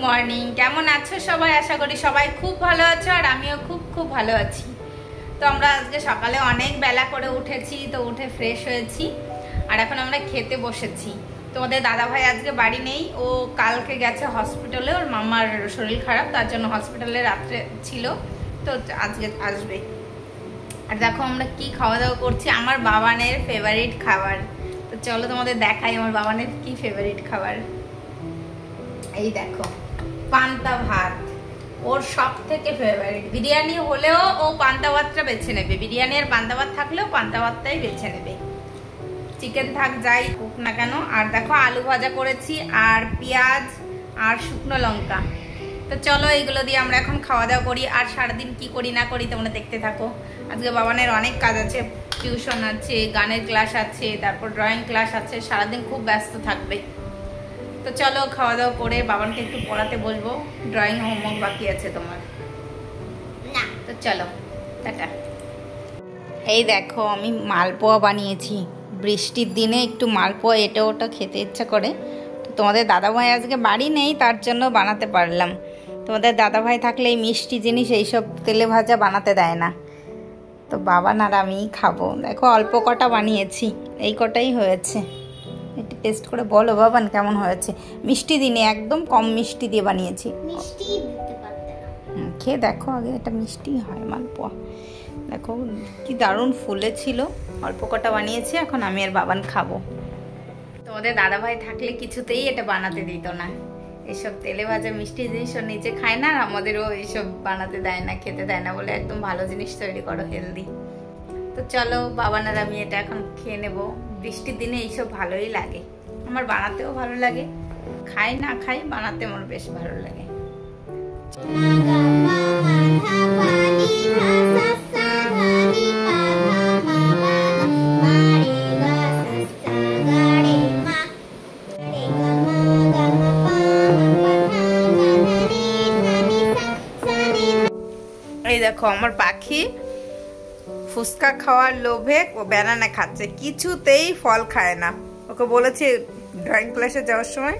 Morning, কেমন আছো সবাই? আশা করি সবাই খুব ভালো আছো আর আমিও খুব ভালো আছি। তো আমরা আজকে সকালে অনেক বেলা করে উঠেছি, তো উঠে ফ্রেশ হয়েছি আর এখন আমরা খেতে বসেছি। তোমাদের দাদা ভাই আজকে বাড়ি নেই, ও কালকে গেছে হসপিটালে, ওর মামার শরীর খারাপ, তার জন্য হসপিটালে রাত্রে ছিল, তো আজকে আসবে। আর দেখো আমরা কি খাওয়া দাওয়া করছি, আমার বাবানের ফেভারিট খাবার। তো চলো তোমাদের দেখাই আমার বাবানের কি ফেভারিট খাবার। এই দেখো পান্তা ভাত, ওর সব থেকে ফেভারিট। বিরিয়ানি হলেও ও পান্তা ভাতটা বেছে নেবে, বিরিয়ানি আর পান্তা ভাত থাকলেও পান্তা ভাতটাই বেছে নেবে, চিকেন থাক যাই হোক না কেন। আর দেখো আলু ভাজা করেছি আর পেঁয়াজ আর শুকনো লঙ্কা। তো চলো এইগুলো দিয়ে আমরা এখন খাওয়া দাওয়া করি। আর সারাদিন কি করি না করি তোমরা দেখতে থাকো। আজকে বাবানের অনেক কাজ আছে, টিউশন আছে, গানের ক্লাস আছে, তারপর ড্রয়িং ক্লাস আছে, সারাদিন খুব ব্যস্ত থাকবে। তো চলো খাওয়া দাওয়া করে বাবানকে একটু পড়াতে বলবো, ড্রয়িং হোমওয়ার্ক বাকি আছে তোমার না। তো চলো টাটা। এই দেখো আমি মালপোয়া বানিয়েছি, বৃষ্টির দিনে একটু মালপোয়া এটা ওটা খেতে ইচ্ছা করে। তো তোমাদের দাদাভাই আজকে বাড়ি নেই, তার জন্য বানাতে পারলাম। তোমাদের দাদাভাই থাকলে এই মিষ্টি জিনিস এইসব তেলে ভাজা বানাতে দেয় না। তো বাবান আর আমিই খাবো। দেখো অল্প কটা বানিয়েছি, এই কটাই হয়েছে। একটু টেস্ট করে বলো বাবান কেমন হয়েছে। মিষ্টি দিনে একদম কম মিষ্টি দিয়ে বানিয়েছি, খেয়ে দেখো আগে, এটা মিষ্টি হয় মালপোয়া। দেখো কি দারুণ ফুলেছিল, অল্প কটা বানিয়েছি, এখন আমি আর বাবান খাবো। তোমাদের দাদাভাই থাকলে কিছুতেই এটা বানাতে দিত না, এইসব তেলে ভাজা মিষ্টি জিনিস ও নিজে খায় না, আর আমাদেরও এইসব বানাতে দেয় না, খেতে দেয় না, বলে একদম ভালো জিনিস তৈরি করো, হেলদি। তো চলো বাবান আর আমি এটা এখন খেয়ে নেবো। বৃষ্টির দিনে এইসব ভালোই লাগে, আমার বানাতেও ভালো লাগে, খাই না খাই বানাতে আমার বেশ ভালো লাগে। এই দেখো আমার পাখি ফুচকা খাওয়ার লোভে ও ব্যানানা খাচ্ছে, কিছুতেই ফল খায় না। ওকে বলেছি ড্রয়িং ক্লাসে যাওয়ার সময়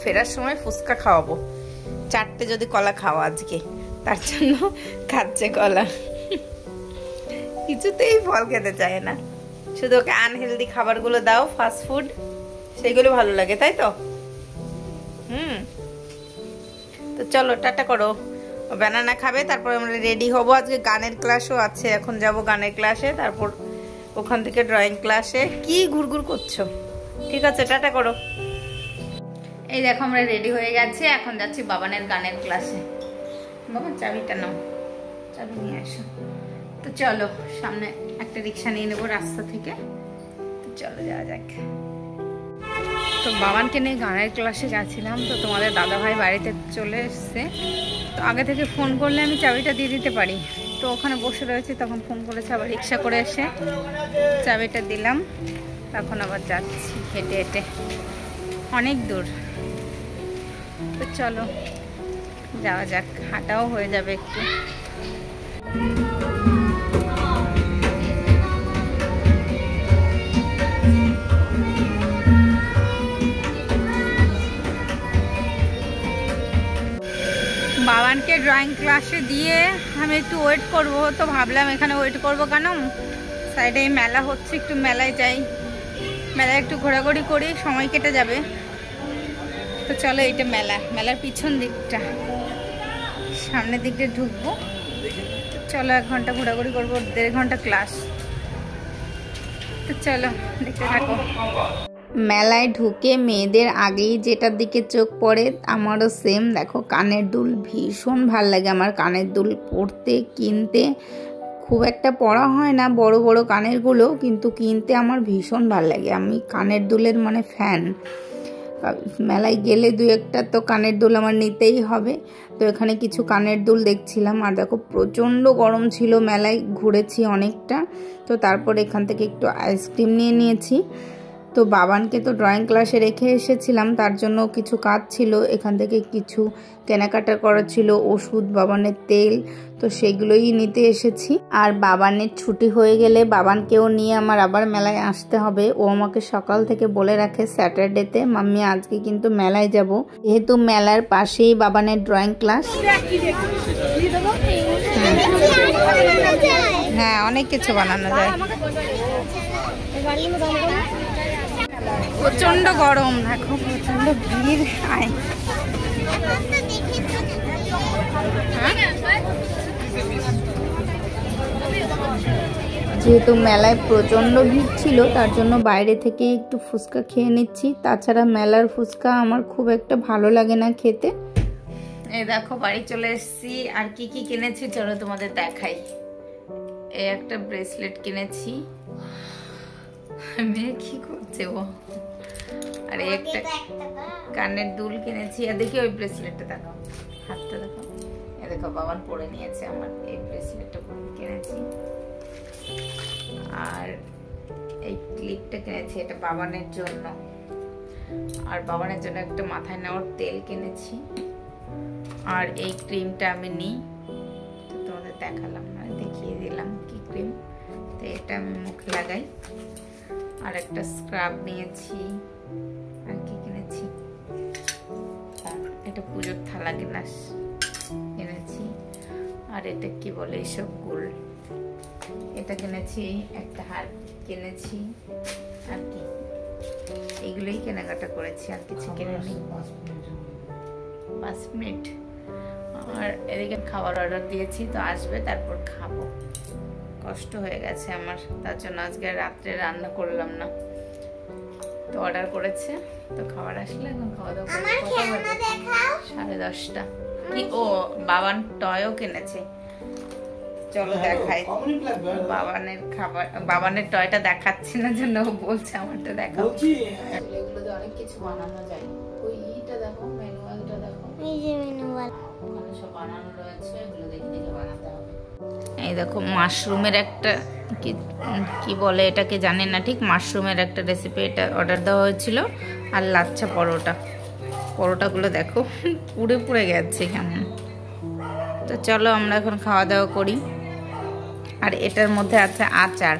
ফেরার সময় ফুচকা খাওয়াবো, 4টে যদি কলা খাওয়া আজকে, তার জন্য খাচ্ছে কলা। কিছুতেই ফল খেতে চায় না, শুধু ওকে আনহেলদি খাবারগুলো দাও, ফাস্ট ফুড, সেইগুলো ভালো লাগে, তাই তো? তো চলো টাটা করো, ব্যানানা খাবে, তারপর আমরা রেডি হব। আজকে গানের ক্লাসও আছে, এখন যাব গানের ক্লাসে, তারপর ওখান থেকে ড্রয়িং ক্লাসে। কি ঘুরঘুর করছো? ঠিক আছে টাটা করো। এই দেখো আমরা রেডি হয়ে গেছে, এখন যাচ্ছি বাবানের গানের ক্লাসে। বাবা চাবিটা নাও, চাবি নিয়ে আসো। তো চলো সামনে একটা রিক্সা নিয়ে নেবো রাস্তা থেকে, তো চলো যাওয়া যাক। তো বাবানকে নিয়ে গানের ক্লাসে গেছিলাম, তো তোমাদের দাদাভাই বাড়িতে চলে এসছে। তো আগে থেকে ফোন করলে আমি চাবিটা দিয়ে দিতে পারি, তো ওখানে বসে রয়েছি, তখন ফোন করেছে, আবার রিক্সা করে এসে চাবিটা দিলাম। তখন আবার যাচ্ছি হেঁটে হেঁটে, অনেক দূর। তো চলো যাওয়া যাক, হাঁটাও হয়ে যাবে একটু। বাবানকে ড্রয়িং ক্লাসে দিয়ে আমি একটু ওয়েট করব, তো ভাবলাম এখানে ওয়েট করব কেন, সাইডে মেলা হচ্ছে, একটু মেলায় যাই, মেলায় একটু ঘোরাঘুরি করি, সময় কেটে যাবে। তো চলো এইটা মেলার পিছন দিকটা, সামনের দিকটা ঢুকবো। চলো 1 ঘন্টা ঘোরাঘুরি করবো, 1.5 ঘন্টা ক্লাস। তো চলো দেখতে থাকো। মেলায় ঢুকে মেয়েদের আগেই যেটার দিকে চোখ পড়ে, আমারও সেম। দেখো কানের দুল, ভীষণ ভাল লাগে আমার কানের দুল পরতে, কিনতে। খুব একটা পরা হয় না বড় বড় কানেরগুলো, কিন্তু কিনতে আমার ভীষণ ভাল লাগে, আমি কানের দুলের মানে ফ্যান। মেলায় গেলে 2-1টা তো কানের দুল আমার নিতেই হবে। তো এখানে কিছু কানের দুল দেখছিলাম, আর দেখো প্রচণ্ড গরম ছিল, মেলায় ঘুরেছি অনেকটা। তো তারপর এখান থেকে একটু আইসক্রিম নিয়ে নিয়েছি। তো বাবানকে তো ড্রয়িং ক্লাসে রেখে এসেছিলাম, তার জন্য কিছু কাজ ছিল, এখান থেকে কিছু কেনাকাটা করা ছিল, ওষুধ, বাবানের তেল, তো সেগুলোই নিতে এসেছি। আর বাবানের ছুটি হয়ে গেলে বাবানকেও নিয়ে আমার আবার মেলায় আসতে হবে। ও আমাকে সকাল থেকে বলে রাখে স্যাটারডেতে, মাম্মি আজকে কিন্তু মেলায় যাব, যেহেতু মেলার পাশেই বাবানের ড্রয়িং ক্লাস। হ্যাঁ, অনেক কিছু বানানো যায়। প্রচন্ড গরম, দেখো প্রচন্ড ভিড়। আয় যেহেতু মেলায় প্রচন্ড ভিড় ছিল, তার জন্য বাইরে থেকে একটু ফুচকা খেয়ে নিচ্ছি। তাছাড়া মেলার ফুচকা আমার খুব একটা ভালো লাগে না খেতে। এই দেখো বাড়ি চলে এসেছি। আর কি কি কিনেছি চলো তোমাদের দেখাই। এই একটা ব্রেসলেট কিনেছি, মেয়ে কি করছে ও। আর এই একটা কানের দুল কিনেছি। আর দেখি ওই ব্রেসলেটটা দেখো, হাতটা দেখো, এ দেখো বাবান পরে নিয়েছে আমার এই ব্রেসলেটটা কিনেছি। আর এই ক্লিপটা কিনেছি, এটা বাবানের জন্য। আর বাবানের জন্য একটা মাথায় নেওয়ার তেল কিনেছি। আর এই ক্রিমটা আমি নিই, তো তোমাদের দেখালাম, মানে দেখিয়ে দিলাম কি ক্রিম। তো এটা আমি মুখে লাগাই। আর একটা স্ক্রাব নিয়েছি। আর কি কিনেছি, এটা পুজোর থালা গ্লাস কিনেছি। আর এটা কি বলে এইসব গুল, এটা কিনেছি। একটা হার কিনেছি। আর কি এগুলোই কেনাকাটা করেছি, আর কিছু কিনেছি। 5 মিনিট। আর এদিকে খাবার অর্ডার দিয়েছি, তো আসবে, তারপর খাবো। কষ্ট হয়ে গেছে আমার, তার জন্য আজকে রাত্রে রান্না করলাম না। তো অর্ডার করেছে, তো খাবার আসলে এখন খাওয়া দাওয়া করবো। 10:30। কি ও বাবান টয়ও কিনেছে, চলো দেখাই। বাবানের খাবার, বাবানের টয়টা দেখাচ্ছি না জন্য বলছে আমারটা দেখাও। এগুলোতে অনেক কিছু বানানো যায়। ওই ইটা দেখো, ম্যানুয়ালটা দেখো, এই যে ম্যানুয়াল, ওখানে সব বানানো রয়েছে, এগুলো দেখে দেখে বানাতে হবে। এই দেখো মাশরুমের একটা কি বলে এটাকে জানি না ঠিক, মাশরুমের একটা রেসিপি, এটা অর্ডার দেওয়া হয়েছিল। আর লাচ্ছা পরোটাগুলো দেখো পুড়ে পুড়ে গেছে কেমন। তো চলো আমরা এখন খাওয়া দাওয়া করি। আর এটার মধ্যে আছে আচার।